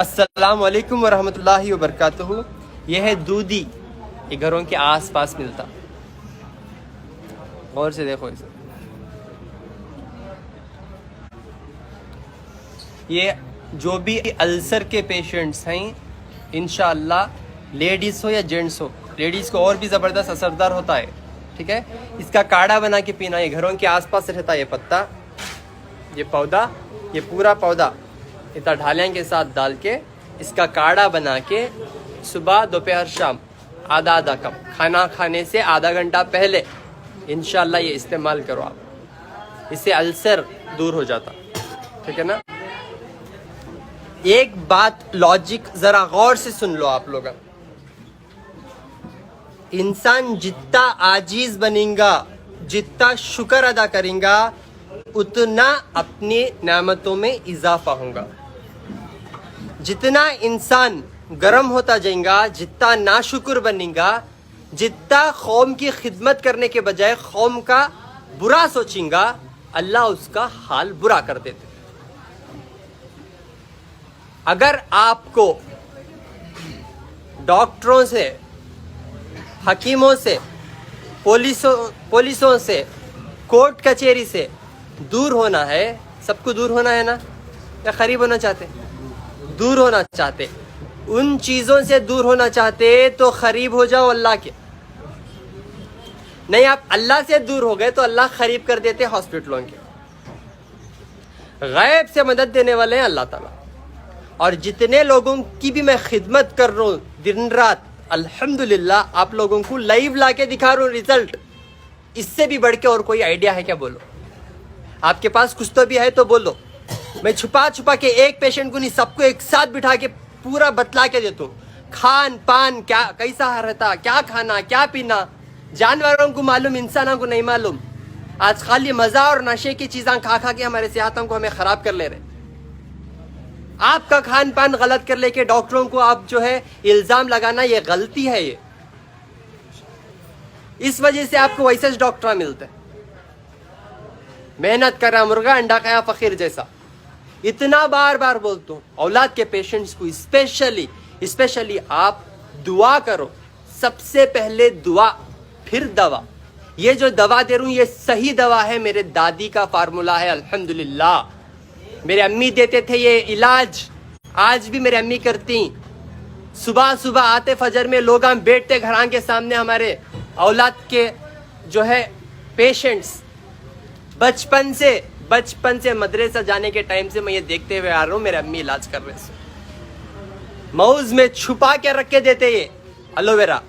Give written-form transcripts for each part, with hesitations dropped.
अस्सलाम वालेकुम वरहमतुल्लाहि वबरकातुहू। यह है दूधी, ये घरों के आस पास मिलता। और से देखो इसे, ये जो भी अल्सर के पेशेंट्स हैं इंशाअल्लाह, लेडीज़ हो या जेंट्स हो, लेडीज़ को और भी ज़बरदस्त असरदार होता है। ठीक है, इसका काढ़ा बना के पीना। ये घरों के आसपास रहता है, ये पत्ता, ये पौधा, ये पूरा पौधा इतना ढालियाँ के साथ डाल के इसका काढ़ा बना के सुबह दोपहर शाम आधा आधा कप, खाना खाने से आधा घंटा पहले इंशाअल्लाह ये इस्तेमाल करो आप, इससे अल्सर दूर हो जाता। ठीक है ना। एक बात लॉजिक जरा गौर से सुन लो आप लोग, इंसान जितना आजीज बनेगा, जितना शुक्र अदा करेगा, उतना अपनी नेमतों में इजाफा होगा। जितना इंसान गर्म होता जाएगा, जितना नाशुक्र बनेगा, जितना कौम की खिदमत करने के बजाय कौम का बुरा सोचेगा, अल्लाह उसका हाल बुरा कर देते। अगर आपको डॉक्टरों से, हकीमों से, पुलिसों से, कोर्ट कचहरी से दूर होना है, सबको दूर होना है ना, या करीब होना चाहते? दूर होना चाहते। उन चीज़ों से दूर होना चाहते तो करीब हो जाओ अल्लाह के। नहीं, आप अल्लाह से दूर हो गए तो अल्लाह करीब कर देते हॉस्पिटलों के। गैब से मदद देने वाले हैं अल्लाह ताला। और जितने लोगों की भी मैं खिदमत कर रहा हूँ दिन रात, अल्हम्दुलिल्लाह आप लोगों को लाइव ला के दिखा रहा हूँ रिजल्ट। इससे भी बढ़ के और कोई आइडिया है क्या? बोलो, आपके पास कुछ तो भी है तो बोलो। मैं छुपा छुपा के एक पेशेंट को नहीं, सबको एक साथ बिठा के पूरा बतला के देता हूँ। खान पान क्या कैसा रहता, क्या खाना क्या पीना, जानवरों को मालूम, इंसानों को नहीं मालूम। आज खाली मजा और नशे की चीज़ें खा खा के हमारे सेहतों को हमें ख़राब कर ले रहे। आपका खान पान गलत कर लेके डॉक्टरों को आप जो है इल्ज़ाम लगाना, ये गलती है। ये इस वजह से आपको वैसे डॉक्टर मिलते हैं। मेहनत कर रहा मुर्गा अंडा खाया फकीर जैसा। इतना बार बार बोलता हूँ, औलाद के पेशेंट्स को स्पेशली आप दुआ करो। सबसे पहले दुआ, फिर दवा। ये जो दवा दे रहा हूँ ये सही दवा है, मेरे दादी का फार्मूला है अल्हम्दुलिल्लाह। मेरे अम्मी देते थे ये इलाज, आज भी मेरे अम्मी करती। सुबह सुबह आते फजर में लोग हम बैठते घरां के सामने, हमारे औलाद के जो है पेशेंट्स, बचपन से मदरसा जाने के टाइम से मैं ये देखते हुए आ रहा हूँ, मेरे अम्मी इलाज कर रहे हैं। मऊज में छुपा के रख के देते ये एलोवेरा।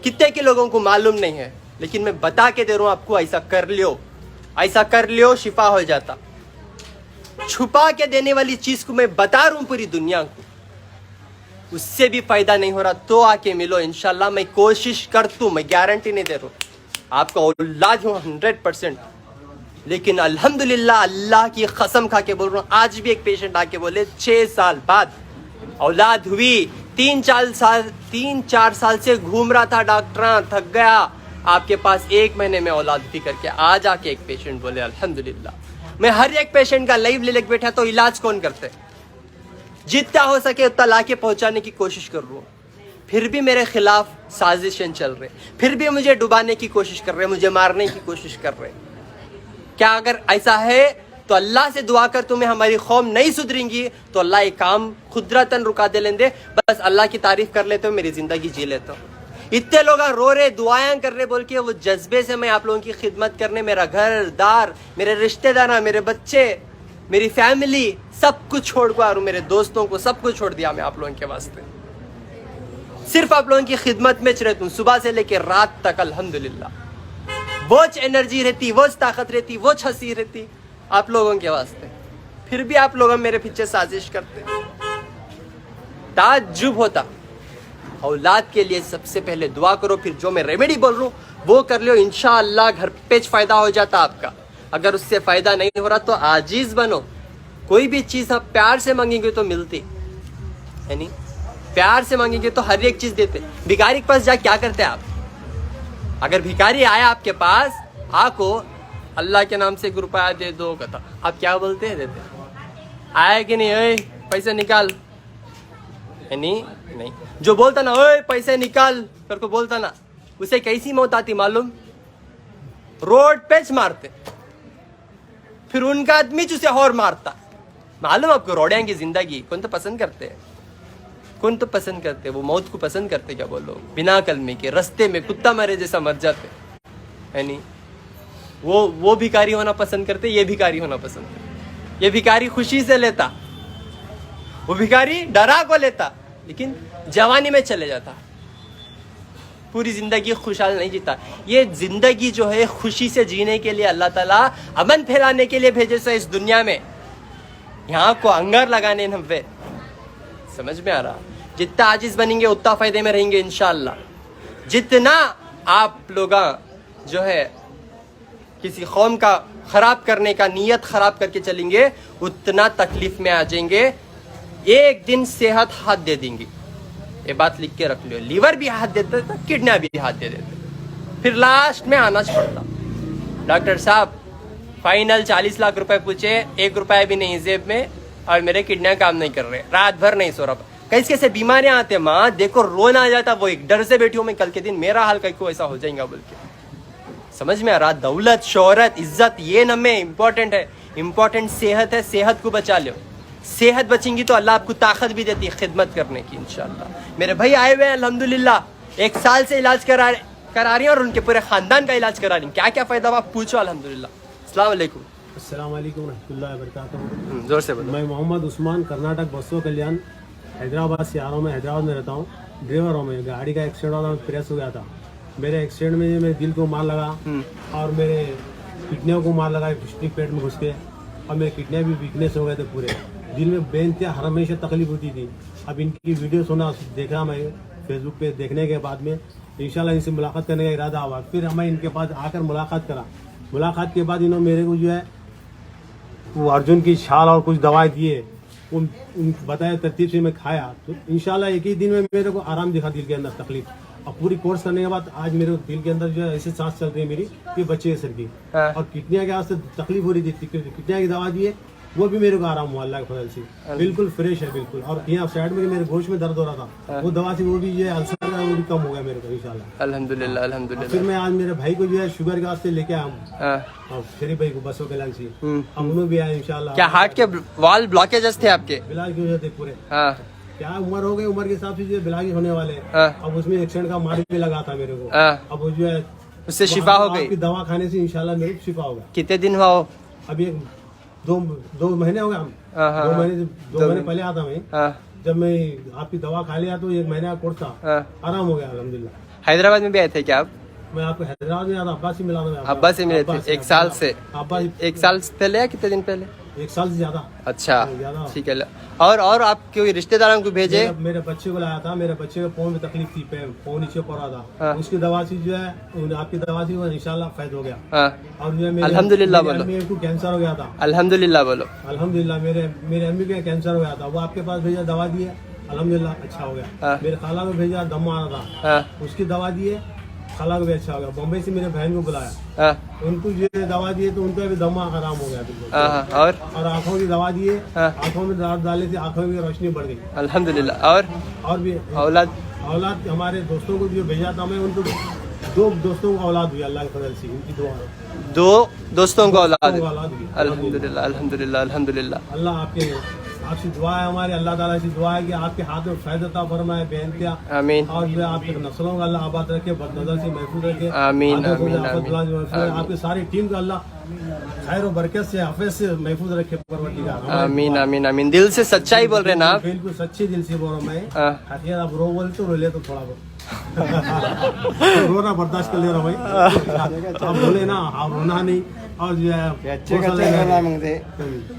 कितने के लोगों को मालूम नहीं है, लेकिन मैं बता के दे रहा हूँ आपको, ऐसा कर लियो शिफा हो जाता। छुपा के देने वाली चीज को मैं बता रहा हूँ पूरी दुनिया को, उससे भी फायदा नहीं हो रहा तो आके मिलो इंशाल्लाह। मैं कोशिश करता हूँ, मैं गारंटी नहीं दे रहा हूँ आपको औलाद हूँ 100%, लेकिन अल्हम्दुलिल्लाह अल्लाह की कसम खा के बोल रहा हूँ। आज भी एक पेशेंट आके बोले 6 साल बाद औलाद हुई। 3-4 साल से घूम रहा था डॉक्टर, थक गया, आपके पास 1 महीने में औलाद हुई करके आज आके एक पेशेंट बोले अल्हम्दुलिल्लाह। मैं हर एक पेशेंट का लाइव ले लेके बैठा तो इलाज कौन करते? जितना हो सके उतना ला के पहुंचाने की कोशिश कर रहा हूँ। फिर भी मेरे खिलाफ साजिशें चल रहे, फिर भी मुझे डुबाने की कोशिश कर रहे, मुझे मारने की कोशिश कर रहे। क्या अगर ऐसा है तो अल्लाह से दुआ कर, तुम्हें हमारी कौम नहीं सुधरेंगी तो अल्लाह एक काम खुदरतन रुका दे लेंदे। बस अल्लाह की तारीफ कर लेते हो, मेरी जिंदगी जी लेता हूँ। इतने लोग रो रहे, दुआएं कर रहे बोल के, वो जज्बे से मैं आप लोगों की खिदमत करने, मेरा घर दार, मेरे रिश्तेदार, मेरे बच्चे, मेरी फैमिली, सब कुछ छोड़ कर आ रहा हूँ। मेरे दोस्तों को सब कुछ छोड़ दिया मैं आप लोगों के वास्ते। सिर्फ आप लोगों की खिदमत में रहता हूँ सुबह से लेकर रात तक अल्हम्दुलिल्लाह। वो एनर्जी रहती, वो ताकत रहती, वो हंसी रहती आप लोगों के वास्ते। फिर भी आप लोग मेरे पीछे साजिश करते। ताज्जुब होता। औलाद के लिए सबसे पहले दुआ करो, फिर जो मैं रेमेडी बोल रहा हूँ वो कर लो, इंशाअल्लाह घर पे फायदा हो जाता आपका। अगर उससे फायदा नहीं हो रहा तो आजीज बनो। कोई भी चीज आप प्यार से मांगेंगे तो मिलती है, नहीं प्यार से मांगेंगे तो हर एक चीज देते। भिखारी के पास जा क्या करते आप? अगर भिखारी आया आपके पास, आको अल्लाह के नाम से 1 रुपया दे दो, कथा आप क्या बोलते हैं? देते आया कि नहीं, पैसे निकाल, नहीं, जो बोलता ना ओए पैसे निकाल करके बोलता ना, उसे कैसी मौत आती मालूम? रोड पेच मारते, फिर उनका आदमी उसे और मारता। मालूम आपको? रोडिया की जिंदगी कौन तो पसंद करते हैं, कौन तो पसंद करते, वो मौत को पसंद करते क्या बोलो? बिना कलमे के रास्ते में कुत्ता मरे जैसा मर जाते है नहीं। वो भिखारी होना पसंद करते, ये भिखारी होना पसंद करते। ये भिखारी खुशी से लेता, वो भिखारी डरा को लेता, लेकिन जवानी में चले जाता, पूरी जिंदगी खुशहाल नहीं जीता। ये जिंदगी जो है खुशी से जीने के लिए अल्लाह ताला अमन फैलाने के लिए भेजे से इस दुनिया में, यहाँ को अंगार लगाने नब्बे। समझ में आ रहा? जितना आजिज बनेंगे उतना फायदे में रहेंगे इंशाअल्लाह। जितना आप लोग जो है किसी कौम का खराब करने का नीयत खराब करके चलेंगे, उतना तकलीफ में आ जाएंगे। एक दिन सेहत हाथ दे देंगी, ये बात लिख के रख लो। लीवर भी हाथ देते तो किडनी भी हाथ दे देते, फिर लास्ट में आना पड़ता। डॉक्टर साहब फाइनल 40 लाख रुपए पूछे, 1 रुपया भी नहीं जेब में, और मेरे किडनियां काम नहीं कर रहे, रात भर नहीं सो रहा। कैसे कैसे बीमारियां आते माँ, देखो रोना आ जाता। वो एक डर से बैठी हूँ मैं, कल के दिन मेरा हाल कैसे ऐसा हो जाएगा बोल के। समझ में आ रहा? दौलत, शोहरत, इज्जत ये न में इम्पोर्टेंट है, इम्पोर्टेंट सेहत है। सेहत को बचा लो, सेहत बचेंगी तो अल्लाह आपको ताकत भी देती है खिदमत करने की इंशाअल्लाह। मेरे भाई आए हुए हैं अल्हम्दुलिल्लाह, 1 साल से इलाज करा रही हैं और उनके पूरे खानदान का इलाज करा रही हैं। क्या क्या फायदा आप पूछो अल्हम्दुलिल्लाह। अस्सलाम वालेकुम। अस्सलाम वालेकुम रहमतुल्लाहि व बरकातहू। जोर से बोलो। मैं मोहम्मद उस्मान, कर्नाटक बसो कल्याण, हैदराबाद से आ रहा हूँ। मैं हैदराबाद में रहता हूँ, ड्राइवर हूँ मैं। गाड़ी का एक्सीडेंट हुआ था, प्रेस हो गया था। मेरे एक्सीडेंट में मेरे दिल को मार लगा और मेरे किडनियों को मार लगा स्टिक पेट में घुस के, और मेरे किडनियाँ भी वीकनेस हो गए थे पूरे। दिल में बेइंतहा हमेशा तकलीफ होती थी। अब इनकी वीडियो सुना, देखा मैं फेसबुक पे, देखने के बाद में इंशाल्लाह इनसे मुलाकात करने का इरादा हुआ। फिर मैं इनके पास आकर मुलाकात करा। मुलाकात के बाद इन्होंने मेरे को जो है वो अर्जुन की छाल और कुछ दवाई दिए, उन बताए तरतीब से मैं खाया, तो इंशाल्लाह एक ही दिन में मेरे को आराम दिखा दिल के अंदर तकलीफ। और पूरी कोर्स करने के बाद आज मेरे दिल के अंदर जो है ऐसे सांस चल रही है मेरी कि बच्चे के सर की। और किडनियाँ के वास्ते तकलीफ हो रही थी, किडनियाँ की दवा दिए, वो भी मेरे को आराम हुआ अल्लाह के फजल से। बिल्कुल फ्रेश है बिल्कुल। और यहाँ साइड में मेरे गोश्त में दर्द हो रहा था, वो दवा से वो भी ये अल्सर का वो भी कम हो गया मेरे को इंशाल्लाह अल्हम्दुलिल्लाह अल्हम्दुलिल्लाह। फिर मैं आज मेरे भाई को जो है शुगर के वास्ते लेके आया हूँ, शरीफ भाई को बसों के लांसी, हम लोग भी आए इंशाल्लाह। क्या हार्ट के वाल ब्लॉकेजेस थे आपके? बिलाज की वजह से पूरे क्या उम्र हो गई, उम्र के हिसाब से जो बिलाज होने वाले। अब उसमें एक्सीडेंट का मार भी लगा था मेरे को, अब वो जो है उससे शिफा हो गई। दवा खाने से इंशाल्लाह मेरे को शिफा होगा। कितने दिन हुआ हो? अभी 2 महीने हो गए। हम 2 महीने पहले आता मैं, जब मैं आपकी दवा खा लिया तो 1 महीने का कोर्स था, आराम हो गया अल्हम्दुलिल्लाह। हैदराबाद में भी आए थे क्या आप? मैं आपको हैदराबाद में आता, अब्बास से मिला था। अब्बास से मिले थे 1 साल से? अब्बास 1 साल पहले या कितने दिन पहले? 1 साल से ज्यादा। अच्छा ठीक है। और आप कोई रिश्तेदारों को भेजे? मेरे बच्चे को लाया था, मेरे बच्चे को पाँव में तकलीफ थी, पाँव नीचे पड़ रहा था, उसकी दवा से जो है आपकी दवा से वो इंशाल्लाह फायदा हो गया। और जो है अल्हम्दुलिल्लाह बोलो। मेरे को कैंसर हो गया था, अल्हम्दुलिल्लाह बोलो। अल्हम्दुलिल्लाह मेरे अम्मी का कैंसर हो गया था, वो आपके पास भेजा, दवा दिए, अल्हम्दुलिल्लाह अच्छा हो गया। मेरे खाला को भेजा, दम आ रहा था, उसकी दवा दिए, खाला को भी अच्छा हो गया। बॉम्बे से मेरे बहन को बुलाया, उनको जो दवा दिए तो उनका भी दमा आराम हो गया बिल्कुल। और आँखों की दवा दिए, आँखों में दर्द डाले थे, आँखों की रोशनी बढ़ गई अल्हम्दुलिल्लाह। और भी औलाद हमारे दोस्तों को जो भेजा था मैं, उनको 2 दोस्तों को औलाद हुई अल्लाह के फजल से, उनकी दुआ। 2 दोस्तों को औलाद हुई अल्हम्दुलिल्लाह अल्हम्दुलिल्लाह अल्हम्दुलिल्लाह। अल्लाह आपसे दुआ है, हमारे अल्लाह ताला से दुआ है कि आपके हाथ में फायदा अता फरमाए, बेनतिया आमीन। और जो आपके नस्लों का अल्लाह आबाद रखे, बदनजर से महफूज रखे आमीन आमीन आमीन। आपकी सारी टीम का अल्लाह खैर और बरकत से, हाफिज से महफूज रखे परवरदिगार आमीन आमीन आमीन। दिल से सच्चाई बोल रहे ना आप? बिल्कुल सच्चे दिल से बोल रहा हूँ मैं। हकीकत आप रो बोलते तो रो ले तो थोड़ा बहुत रोना बर्दाश्त कर ले रहा भाई, आप बोले ना आप रोना नहीं। और जो है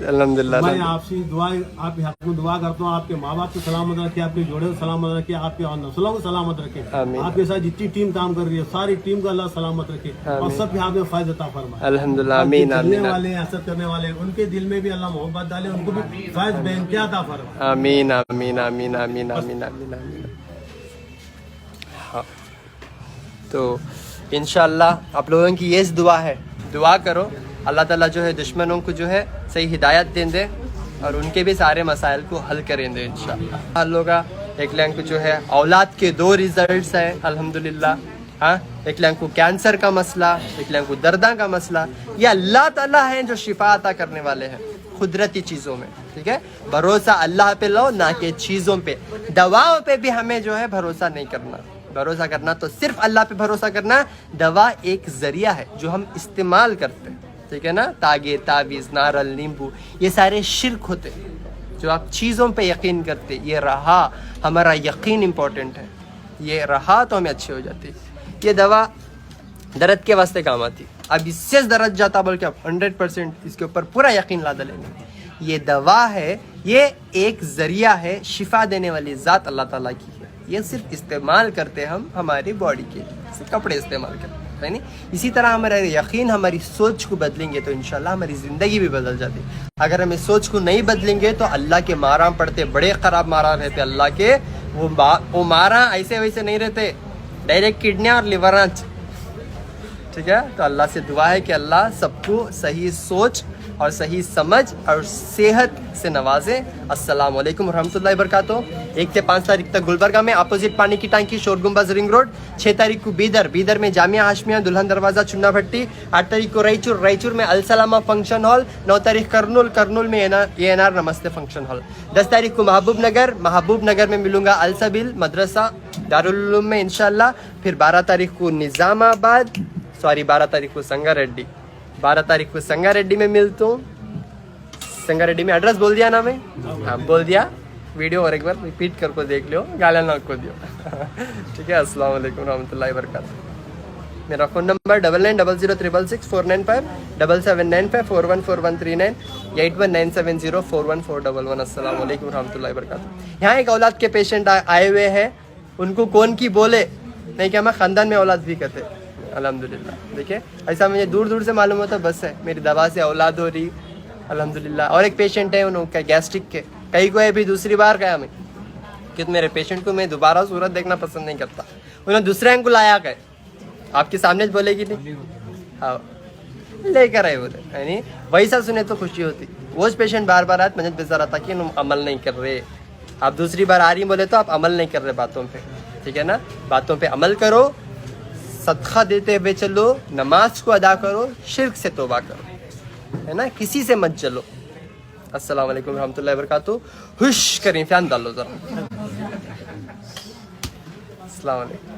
अल्हम्दुलिल्लाह मैं आपसे दुआ, आपके हाथ में दुआ करता हूँ, आपके माँ बाप को सलामत रखे, आपके जोड़े को सलामत रखे, आपके नस्लों को सलामत रखे, आपके साथ जितनी टीम काम कर रही है सारी टीम को अल्लाह सलामत रखे, और सबके हाथ में फायदा अता फरमाए अल्हम्दुलिल्लाह आमीन आमीन। वाले हसद करने वाले उनके दिल में भी अल्लाह मोहब्बत डाले, उनको भी फायदा बेइंतहा अता फरमाए आमीन आमीन आमीन आमीन आमीन आमीन आमीन। हाँ तो इंशाअल्लाह आप लोगों की ये दुआ है, दुआ करो अल्लाह ताला जो है दुश्मनों को जो है सही हिदायत दें दे और उनके भी सारे मसाइल को हल करें दे इंशाअल्लाह। लोग एक लैंग को जो है औलाद के 2 रिजल्ट्स हैं अल्हम्दुलिल्लाह। हाँ, एक लैंग को कैंसर का मसला, एक लैंग को दर्दा का मसला। ये अल्लाह ताला हैं जो शिफा अता करने वाले हैं कुदरती चीज़ों में। ठीक है, भरोसा अल्लाह पे लो, ना कि चीज़ों पे। दवाओं पे भी हमें जो है भरोसा नहीं करना। भरोसा करना तो सिर्फ अल्लाह पे भरोसा करना। दवा एक जरिया है जो हम इस्तेमाल करते हैं। ठीक है ना, तागे, तावीज़, नारल, नींबू, ये सारे शिर्क होते हैं जो आप चीज़ों पे यकीन करते। ये रहा, हमारा यकीन इम्पोर्टेंट है। ये रहा तो हमें अच्छी हो जाती। ये दवा दर्द के वास्ते काम आती। अब इससे दर्द जाता बोल के आप 100% इसके ऊपर पूरा यकीन ला लेंगे। ये दवा है, ये एक जरिया है, शिफा देने वाली ज़ात अल्लाह ताला की है। ये सिर्फ इस्तेमाल करते हम हमारी बॉडी के लिए, सिर्फ कपड़े इस्तेमाल करते है नहीं। इसी तरह हमारा यकीन, हमारी सोच को बदलेंगे तो इंशाल्लाह हमारी ज़िंदगी भी बदल जाती। अगर हमें सोच को नहीं बदलेंगे तो अल्लाह के मारा पड़ते, बड़े ख़राब मारा रहते अल्लाह के। वो मारा ऐसे वैसे नहीं रहते, डायरेक्ट किडनी और लिवरांच। ठीक है, तो अल्लाह से दुआ है कि अल्लाह सबको सही सोच और सही समझ और सेहत से नवाजे। अस्सलाम वालेकुम रहमतुल्लाहि वबरकातुहू। 1 से 5 तारीख तक गुलबर्गा में अपोजिट पानी की टांकी, शोर गुंबज, रिंग रोड। 6 तारीख को बीदर में जामिया हाशमिया, दुल्हन दरवाजा, चुन्ना भट्टी। 8 तारीख को रायचूर में अलसलामा फंक्शन हॉल। 9 तारीख करनूल में ANR नमस्ते फंक्शन हॉल। 10 तारीख को महबूब नगर में मिलूंगा अलसबिल मदरसा दारुल उलूम में इंशाल्लाह। फिर 12 तारीख को निज़ामाबाद, 12 तारीख को संगारेड्डी, 12 तारीख को संगारेड्डी में मिलता हूँ। संगारेड्डी में एड्रेस बोल दिया ना मैं? हाँ, बोल दिया। वीडियो और एक बार रिपीट करके देख लो, गालियाँ ना को दियो। ठीक है, अस्सलाम वालेकुम रहमतुल्लाहि वबरकातुहू। मेरा फ़ोन नंबर 9900666495, 7795414139, 8197041411। अस्सलाम वालेकुम रहमतुल्लाहि वबरकातुहू। यहाँ एक औलाद के पेशेंट आए हुए हैं, उनको कौन की बोले नहीं कि हमारे ख़ानदान में औलाद भी कहते हैं अल्हम्दुलिल्लाह। देखिए, ऐसा मुझे दूर से मालूम होता, बस है मेरी दवा से औलाद हो रही अल्हम्दुलिल्लाह। और एक पेशेंट है उनका गैस्ट्रिक के, कहीं को है भी दूसरी बार गया मैं कि मेरे पेशेंट को मैं दोबारा सूरत देखना पसंद नहीं करता। उन्होंने दूसरे एंगल लाया गए, आपके सामने बोलेगी नहीं, हाँ लेकर आए बोले, यानी वैसा सुने तो खुशी होती। वो पेशेंट बार बार आज मजद बेजार आता कि अमल नहीं कर रहे। आप दूसरी बार आ रही बोले तो आप अमल नहीं कर रहे बातों पे। ठीक है ना, बातों पे अमल करो, सदका देते हुए चलो, नमाज को अदा करो, शिर्क से तौबा करो, है ना, किसी से मत चलो। अस्सलाम वालेकुम रहमतुल्लाहि वबरकातुहू। हुश करें, फैन डालो जरा। अस्सलाम वालेकुम।